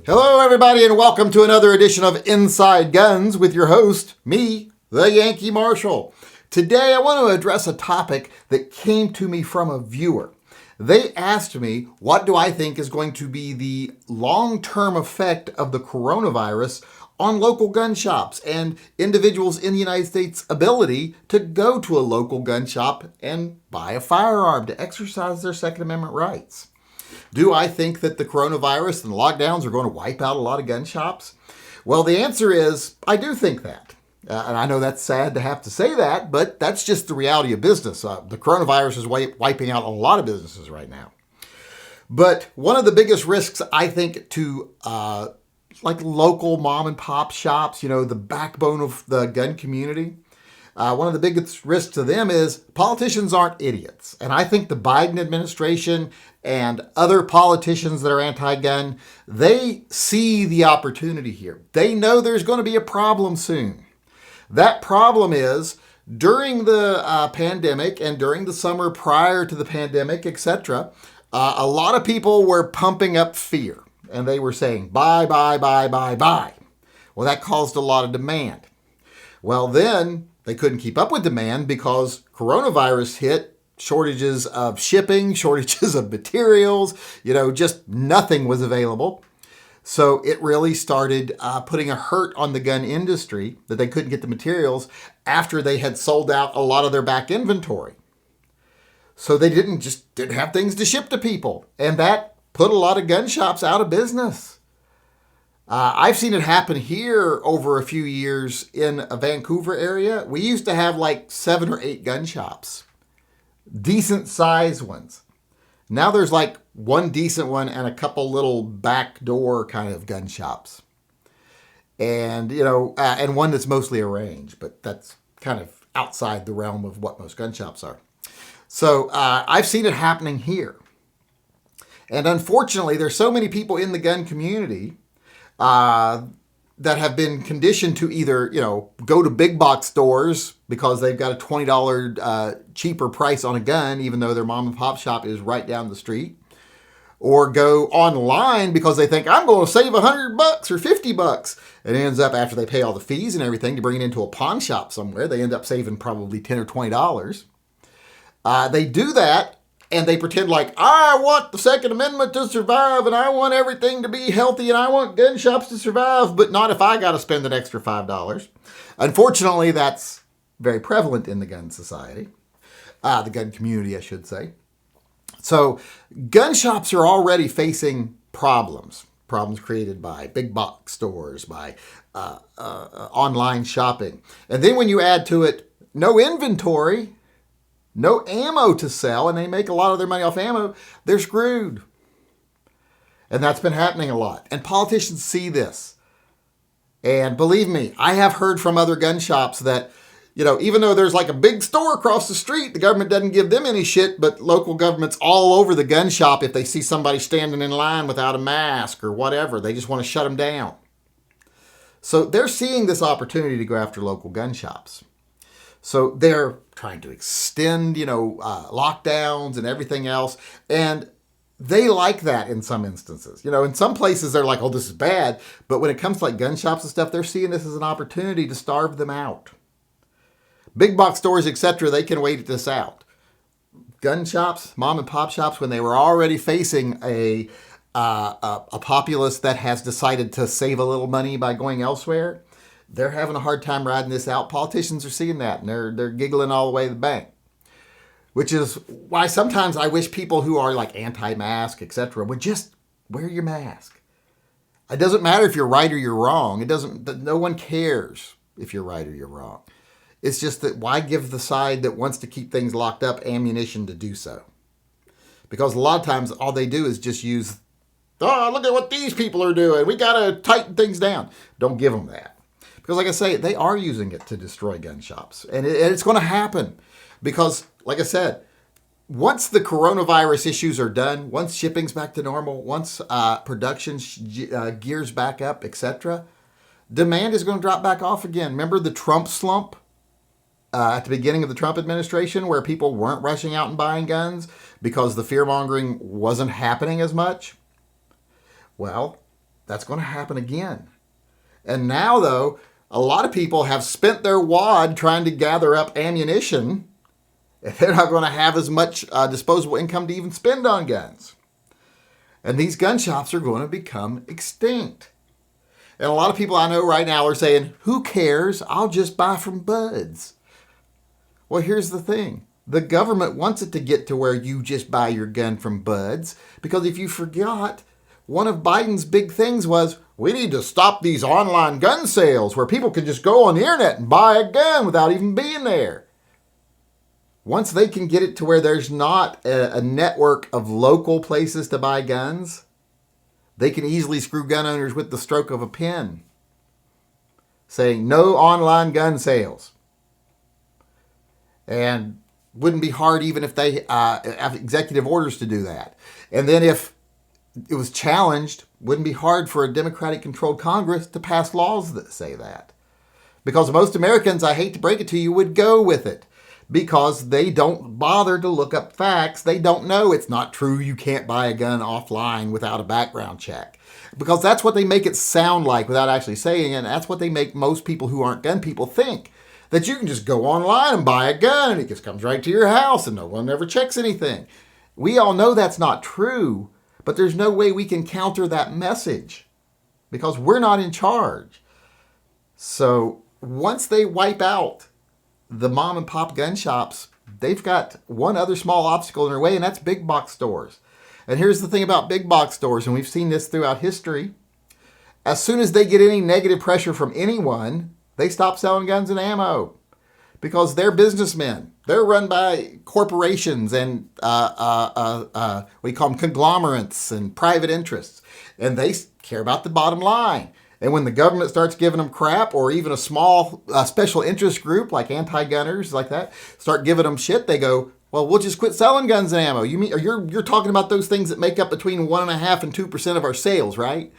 Hello, everybody, and welcome to another edition of Inside Guns with your host, me, the Yankee Marshal. Today, I want to address a topic that came to me from a viewer. They asked me, what do I think is going to be the long-term effect of the coronavirus on local gun shops and individuals in the United States' ability to go to a local gun shop and buy a firearm to exercise their Second Amendment rights. Do I think that the coronavirus and lockdowns are going to wipe out a lot of gun shops? Well, the answer is I do think that. And I know that's sad to have to say that, but that's just the reality of business. The coronavirus is wiping out a lot of businesses right now. But one of the biggest risks, I think, to like local mom and pop shops, the backbone of the gun community, one of the biggest risks to them is politicians aren't idiots. And I think the Biden administration and other politicians that are anti-gun, they see the opportunity here. They know there's going to be a problem soon. That problem is during the pandemic and during the summer prior to the pandemic, etc., a lot of people were pumping up fear. And they were saying, buy, buy, buy, buy, buy. Well, that caused a lot of demand. Well, then they couldn't keep up with demand because coronavirus hit, shortages of shipping, shortages of materials, just nothing was available. So it really started putting a hurt on the gun industry that they couldn't get the materials after they had sold out a lot of their back inventory. So they didn't have things to ship to people. And that put a lot of gun shops out of business. I've seen it happen here over a few years in a Vancouver area. We used to have like 7 or 8 gun shops, decent sized ones. Now there's like one decent one and a couple little backdoor kind of gun shops. And, and one that's mostly arranged, but that's kind of outside the realm of what most gun shops are. So I've seen it happening here. And unfortunately, there's so many people in the gun community that have been conditioned to either, go to big box stores because they've got a $20 cheaper price on a gun, even though their mom and pop shop is right down the street, or go online because they think I'm going to save $100 or $50. It ends up after they pay all the fees and everything to bring it into a pawn shop somewhere, they end up saving probably $10 or $20. They do that. And they pretend like, I want the Second Amendment to survive and I want everything to be healthy and I want gun shops to survive, but not if I got to spend an extra $5. Unfortunately, that's very prevalent in the gun society, the gun community, I should say. So gun shops are already facing problems created by big box stores, by online shopping. And then when you add to it no inventory, no ammo to sell, and they make a lot of their money off ammo, they're screwed. And that's been happening a lot. And politicians see this. And believe me, I have heard from other gun shops that, even though there's like a big store across the street, the government doesn't give them any shit, but local governments all over the gun shop, if they see somebody standing in line without a mask or whatever, they just want to shut them down. So they're seeing this opportunity to go after local gun shops. So they're trying to extend, lockdowns and everything else. And they like that in some instances. In some places they're like, oh, this is bad. But when it comes to like gun shops and stuff, they're seeing this as an opportunity to starve them out. Big box stores, etc., they can wait this out. Gun shops, mom and pop shops, when they were already facing a populace that has decided to save a little money by going elsewhere, they're having a hard time riding this out. Politicians are seeing that, and they're giggling all the way to the bank. Which is why sometimes I wish people who are like anti-mask, etc., would just wear your mask. It doesn't matter if you're right or you're wrong. No one cares if you're right or you're wrong. It's just that why give the side that wants to keep things locked up ammunition to do so? Because a lot of times all they do is just use, oh, look at what these people are doing. We got to tighten things down. Don't give them that. Because like I say, they are using it to destroy gun shops. And it's going to happen. Because, like I said, once the coronavirus issues are done, once shipping's back to normal, once production gears back up, etc., demand is going to drop back off again. Remember the Trump slump at the beginning of the Trump administration where people weren't rushing out and buying guns because the fear-mongering wasn't happening as much? Well, that's going to happen again. And now, though, a lot of people have spent their wad trying to gather up ammunition, and they're not going to have as much disposable income to even spend on guns. And these gun shops are going to become extinct. And a lot of people I know right now are saying, who cares? I'll just buy from buds. Well, here's the thing. The government wants it to get to where you just buy your gun from buds, because if you forgot, one of Biden's big things was, we need to stop these online gun sales where people can just go on the internet and buy a gun without even being there. Once they can get it to where there's not a network of local places to buy guns, they can easily screw gun owners with the stroke of a pen, saying no online gun sales. And wouldn't be hard even if they have executive orders to do that. And then if it was challenged, wouldn't be hard for a Democratic-controlled Congress to pass laws that say that. Because most Americans, I hate to break it to you, would go with it. Because they don't bother to look up facts. They don't know it's not true you can't buy a gun offline without a background check. Because that's what they make it sound like without actually saying it. And that's what they make most people who aren't gun people think. That you can just go online and buy a gun and it just comes right to your house and no one ever checks anything. We all know that's not true. But there's no way we can counter that message because we're not in charge. So once they wipe out the mom and pop gun shops, they've got one other small obstacle in their way, and that's big box stores. And here's the thing about big box stores, and we've seen this throughout history. As soon as they get any negative pressure from anyone, they stop selling guns and ammo because they're businessmen. They're run by corporations and we call them conglomerates and private interests. And they care about the bottom line. And when the government starts giving them crap, or even a small special interest group like anti-gunners like that start giving them shit, they go, well, we'll just quit selling guns and ammo. You mean you're talking about those things that make up between 1.5% and 2% of our sales, right?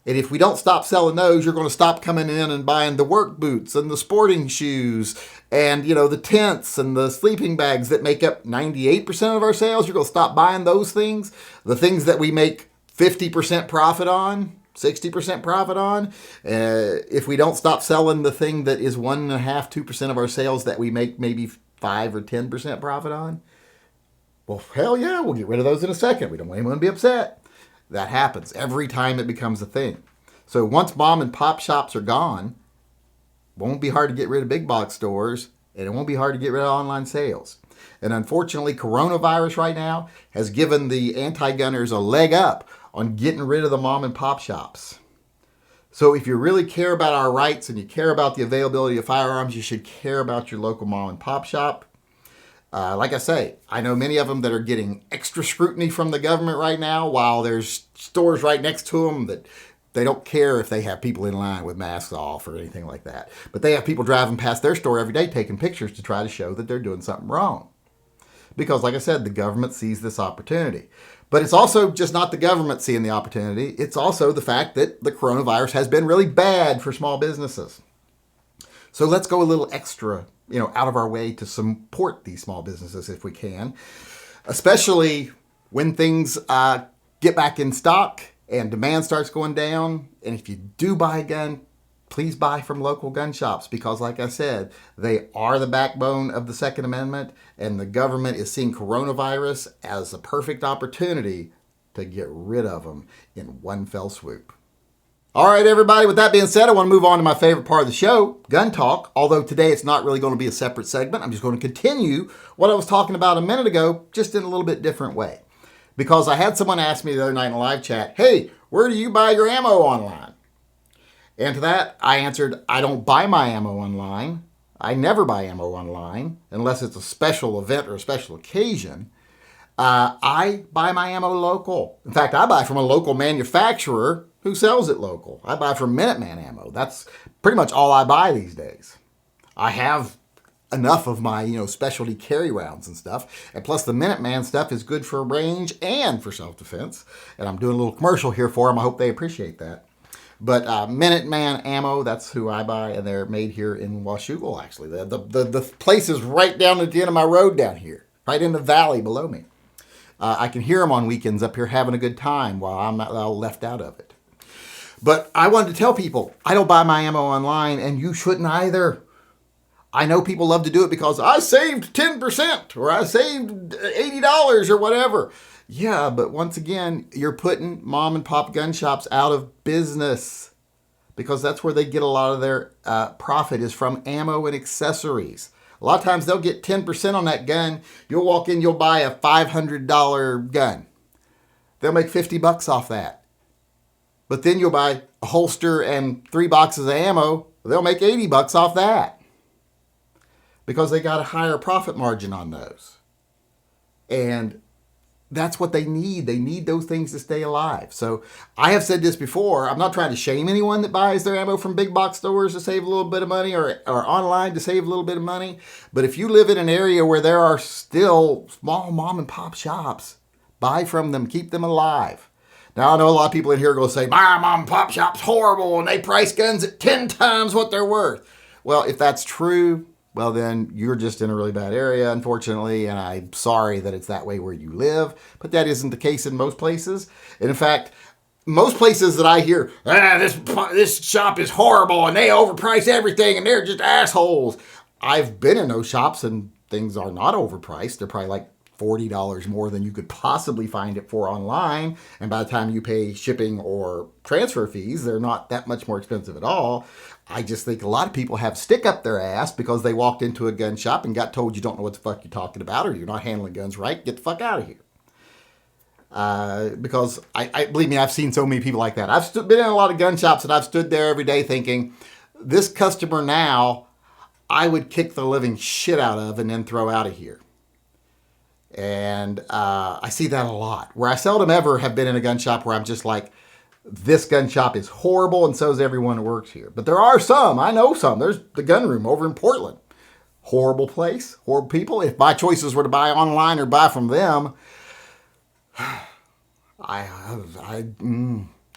And if we don't stop selling those, you're going to stop coming in and buying the work boots and the sporting shoes and, the tents and the sleeping bags that make up 98% of our sales. You're going to stop buying those things, the things that we make 50% profit on, 60% profit on. If we don't stop selling the thing that is 1.5%, 2% of our sales that we make maybe 5 or 10% profit on, well, hell yeah, we'll get rid of those in a second. We don't want anyone to be upset. That happens every time it becomes a thing. So once mom and pop shops are gone, it won't be hard to get rid of big box stores, and it won't be hard to get rid of online sales. And unfortunately, coronavirus right now has given the anti-gunners a leg up on getting rid of the mom and pop shops. So if you really care about our rights and you care about the availability of firearms, you should care about your local mom and pop shop. Like I say, I know many of them that are getting extra scrutiny from the government right now, while there's stores right next to them that they don't care if they have people in line with masks off or anything like that. But they have people driving past their store every day taking pictures to try to show that they're doing something wrong. Because like I said, the government sees this opportunity. But it's also just not the government seeing the opportunity. It's also the fact that the coronavirus has been really bad for small businesses. So let's go a little extra out of our way to support these small businesses if we can, especially when things get back in stock and demand starts going down. And if you do buy a gun, please buy from local gun shops because, like I said, they are the backbone of the Second Amendment, and the government is seeing coronavirus as a perfect opportunity to get rid of them in one fell swoop. All right, everybody, with that being said, I want to move on to my favorite part of the show, gun talk. Although today it's not really going to be a separate segment. I'm just going to continue what I was talking about a minute ago, just in a little bit different way. Because I had someone ask me the other night in a live chat, hey, where do you buy your ammo online? And to that, I answered, I don't buy my ammo online. I never buy ammo online unless it's a special event or a special occasion. I buy my ammo local. In fact, I buy from a local manufacturer who sells it local. I buy from Minuteman ammo. That's pretty much all I buy these days. I have enough of my, specialty carry rounds and stuff. And plus the Minuteman stuff is good for range and for self-defense. And I'm doing a little commercial here for them. I hope they appreciate that. But Minuteman ammo, that's who I buy, and they're made here in Washougal, actually. The place is right down at the end of my road down here, right in the valley below me. I can hear them on weekends up here having a good time while I'm not all left out of it. But I wanted to tell people, I don't buy my ammo online, and you shouldn't either. I know people love to do it because I saved 10% or I saved $80 or whatever. Yeah, but once again, you're putting mom and pop gun shops out of business because that's where they get a lot of their profit is from ammo and accessories. A lot of times they'll get 10% on that gun. You'll walk in, you'll buy a $500 gun. They'll make $50 off that. But then you'll buy a holster and 3 boxes of ammo. They'll make $80 off that because they got a higher profit margin on those. And that's what they need. They need those things to stay alive. So I have said this before. I'm not trying to shame anyone that buys their ammo from big box stores to save a little bit of money or online to save a little bit of money. But if you live in an area where there are still small mom and pop shops, buy from them. Keep them alive. Now, I know a lot of people in here are going to say, my mom and pop shop's horrible and they price guns at 10 times what they're worth. Well, if that's true, well, then you're just in a really bad area, unfortunately, and I'm sorry that it's that way where you live, but that isn't the case in most places. And in fact, most places that I hear, this shop is horrible and they overprice everything and they're just assholes. I've been in those shops and things are not overpriced. They're probably like $40 more than you could possibly find it for online. And by the time you pay shipping or transfer fees, they're not that much more expensive at all. I just think a lot of people have stick up their ass because they walked into a gun shop and got told you don't know what the fuck you're talking about or you're not handling guns right. Get the fuck out of here. Because I believe me, I've seen so many people like that. I've been in a lot of gun shops and I've stood there every day thinking, this customer now, I would kick the living shit out of and then throw out of here. And I see that a lot. Where I seldom ever have been in a gun shop where I'm just like, this gun shop is horrible and so is everyone who works here. But there are some. I know some. There's the gun room over in Portland. Horrible place. Horrible people. If my choices were to buy online or buy from them, I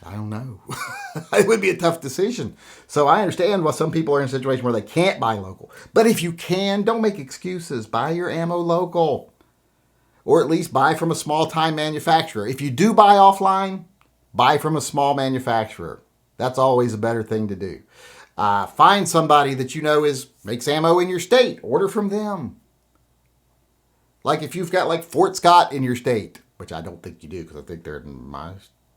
don't know. It would be a tough decision. So I understand why some people are in a situation where they can't buy local. But if you can, don't make excuses. Buy your ammo local. Or at least buy from a small-time manufacturer. If you do buy offline, buy from a small manufacturer. That's always a better thing to do. Find somebody that you know makes ammo in your state. Order from them. Like if you've got like Fort Scott in your state, which I don't think you do because I think they're in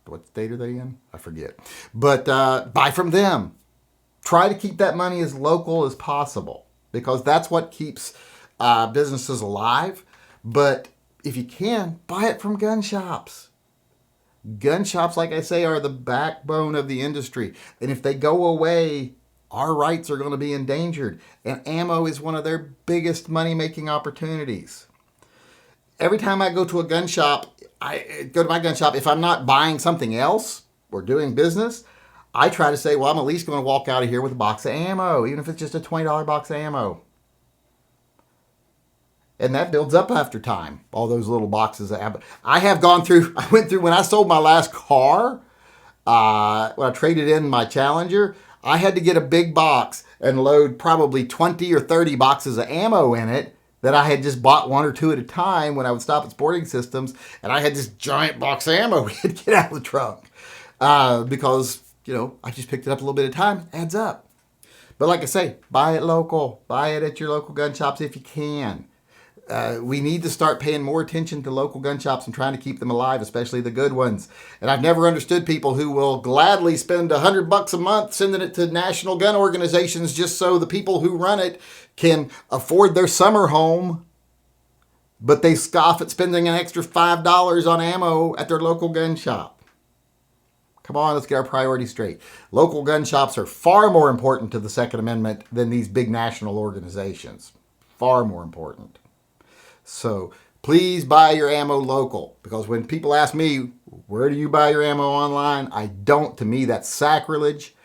what state are they in? I forget. But buy from them. Try to keep that money as local as possible because that's what keeps businesses alive. But if you can, buy it from gun shops. Gun shops, like I say, are the backbone of the industry. And if they go away, our rights are going to be endangered. And ammo is one of their biggest money-making opportunities. Every time I go to a gun shop, if I'm not buying something else or doing business, I try to say, well, I'm at least going to walk out of here with a box of ammo, even if it's just a $20 box of ammo. And that builds up after time, all those little boxes. I went through, when I sold my last car, when I traded in my Challenger, I had to get a big box and load probably 20 or 30 boxes of ammo in it that I had just bought 1 or 2 at a time when I would stop at Sporting Systems. And I had this giant box of ammo we had to get out of the trunk because, I just picked it up a little bit at a time. It adds up. But like I say, buy it local. Buy it at your local gun shops if you can. We need to start paying more attention to local gun shops and trying to keep them alive, especially the good ones. And I've never understood people who will gladly spend $100 a month sending it to national gun organizations just so the people who run it can afford their summer home, but they scoff at spending an extra $5 on ammo at their local gun shop. Come on, let's get our priorities straight. Local gun shops are far more important to the Second Amendment than these big national organizations. Far more important. So please buy your ammo local, because when people ask me, where do you buy your ammo online? I don't. To me, that's sacrilege.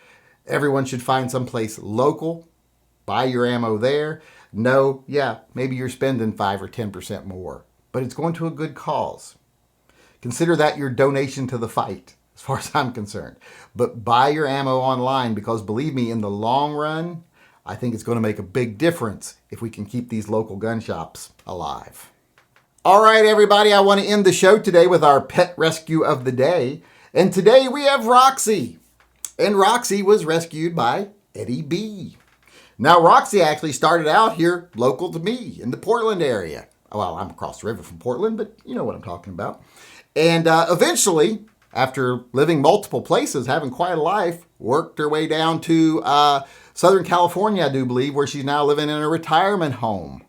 Everyone should find someplace local. Buy your ammo there. No, yeah, maybe you're spending 5 or 10% more, but it's going to a good cause. Consider that your donation to the fight, as far as I'm concerned. But buy your ammo online, because believe me, in the long run, I think it's going to make a big difference if we can keep these local gun shops alive. All right, everybody, I want to end the show today with our pet rescue of the day. And today we have Roxy. And Roxy was rescued by Eddie B. Now, Roxy actually started out here local to me in the Portland area. Well, I'm across the river from Portland, but you know what I'm talking about. And eventually, after living multiple places, having quite a life, worked her way down to Southern California, I do believe, where she's now living in a retirement home.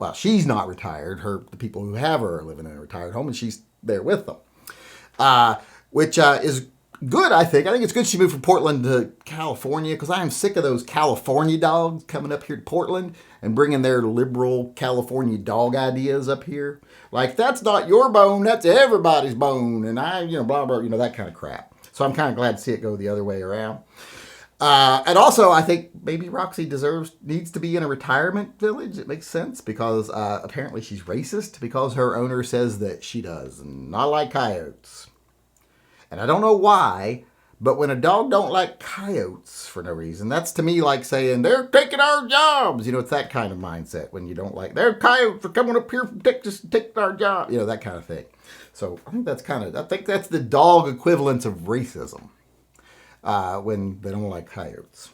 Well, she's not retired. The people who have her are living in a retired home, and she's there with them, which is good, I think. I think it's good she moved from Portland to California because I am sick of those California dogs coming up here to Portland and bringing their liberal California dog ideas up here. Like, that's not your bone, that's everybody's bone, and blah, blah, that kind of crap. So I'm kind of glad to see it go the other way around. And also, I think maybe Roxy needs to be in a retirement village. It makes sense because apparently she's racist because her owner says that she does, and not like coyotes. And I don't know why, but when a dog don't like coyotes for no reason, that's to me like saying, they're taking our jobs. It's that kind of mindset when you don't like, they're coyotes are coming up here from Texas and taking our job. That kind of thing. So I think that's the dog equivalence of racism when they don't like coyotes.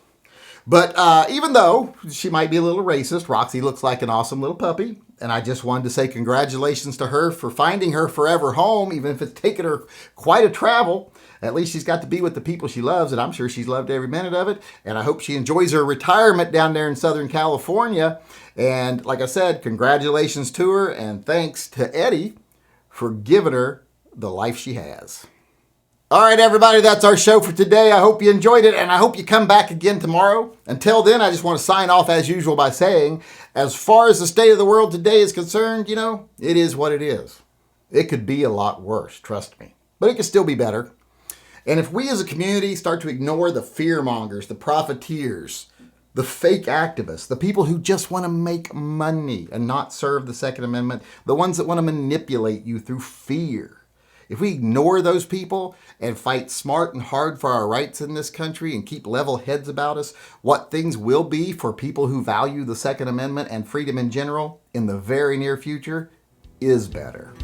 But even though she might be a little racist, Roxy looks like an awesome little puppy. And I just wanted to say congratulations to her for finding her forever home, even if it's taken her quite a travel. At least she's got to be with the people she loves, and I'm sure she's loved every minute of it. And I hope she enjoys her retirement down there in Southern California. And like I said, congratulations to her, and thanks to Eddie for giving her the life she has. All right, everybody, that's our show for today. I hope you enjoyed it, and I hope you come back again tomorrow. Until then, I just want to sign off as usual by saying, as far as the state of the world today is concerned, it is what it is. It could be a lot worse, trust me. But it could still be better. And if we as a community start to ignore the fearmongers, the profiteers, the fake activists, the people who just want to make money and not serve the Second Amendment, the ones that want to manipulate you through fear, if we ignore those people and fight smart and hard for our rights in this country and keep level heads about us, what things will be for people who value the Second Amendment and freedom in general in the very near future is better.